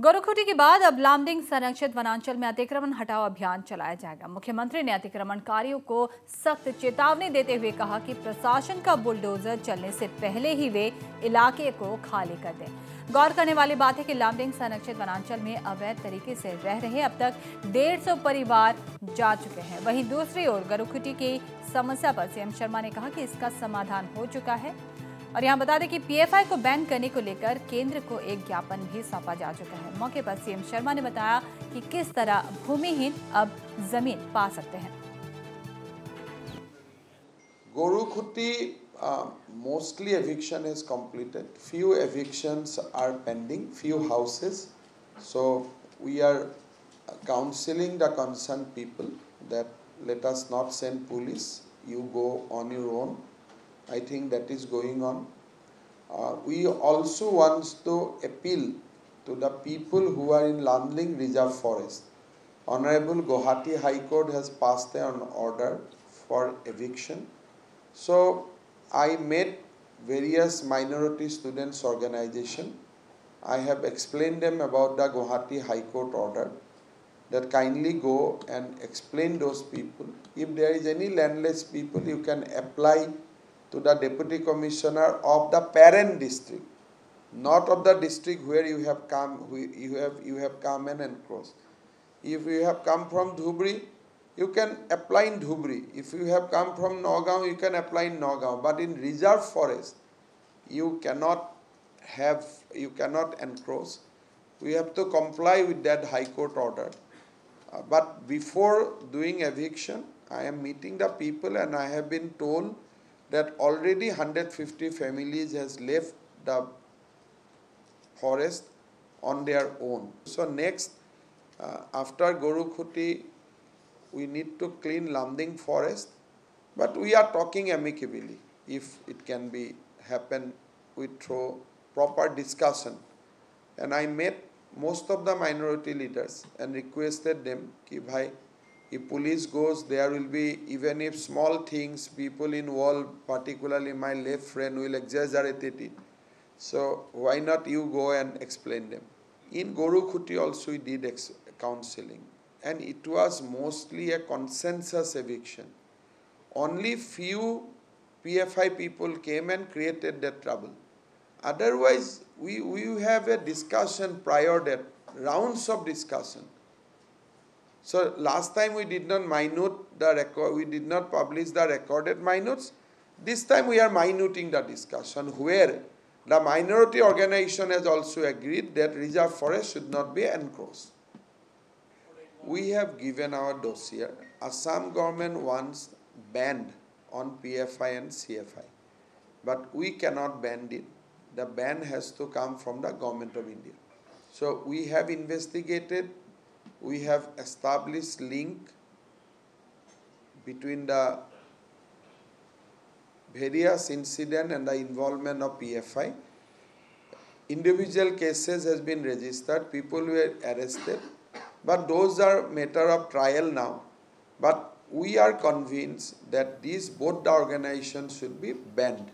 गोरुखुटी के बाद अब लामडिंग संरक्षित वनांचल में अतिक्रमण हटाओ अभियान चलाया जाएगा। मुख्यमंत्री ने अतिक्रमणकारियों को सख्त चेतावनी देते हुए कहा कि प्रशासन का बुलडोजर चलने से पहले ही वे इलाके को खाली कर दें। गौर करने वाली बात है कि लामडिंग संरक्षित वनांचल में अवैध तरीके से रह रहे अब तक 150 परिवार जा चुके हैं। वहीं दूसरी ओर गोरुखुटी की समस्या पर सीएम शर्मा ने कहा कि इसका समाधान हो चुका है। और यहां बता दें कि पीएफआई को बैन करने को लेकर केंद्र को एक ज्ञापन भी सौंपा जा चुका है। मौके पर सीएम शर्मा ने बताया कि किस तरह भूमिहीन अब जमीन पा सकते हैं। Gorukhuti mostly eviction is completed. Few evictions are pending, few houses. So we are counseling the concerned people that let us not send police. You go on your own. I think that is going on. We also want to appeal to the people who are in Lamling Reserve Forest. Honorable Guwahati High Court has passed an order for eviction. So I met various minority students organization. I have explained them about the Guwahati High Court order that kindly go and explain those people. If there is any landless people, you can apply to the Deputy Commissioner of the parent district, not of the district where you have come, you have come and encroached. If you have come from Dhubri, you can apply in Dhubri. If you have come from Nagaon, you can apply in Nagaon. But in reserve forest, you cannot encroach. We have to comply with that High Court order. But before doing eviction, I am meeting the people and I have been told that already 150 families has left the forest on their own. So next, after Gorukhoti, we need to clean Lamding forest, but we are talking amicably. If it can be happen through proper discussion. And I met most of the minority leaders and requested them ki bhai, if police goes, there will be, even if small things, people involved, particularly my left friend will exaggerate it. So why not you go and explain them? In Gorukhoti also we did counseling, and it was mostly a consensus eviction. Only few PFI people came and created that trouble. Otherwise, we have a discussion prior that, rounds of discussion. So last time we did not minute the record, we did not publish the recorded minutes. This time we are minuting the discussion where the minority organization has also agreed that reserve forest should not be encroached. We have given our dossier. Assam government wants ban on PFI and CFI, but we cannot ban it. The ban has to come from the government of India. So we have investigated. We have established link between the various incident and the involvement of PFI. Individual cases has been registered, people were arrested, but those are matter of trial now. But we are convinced that these both the organizations should be banned.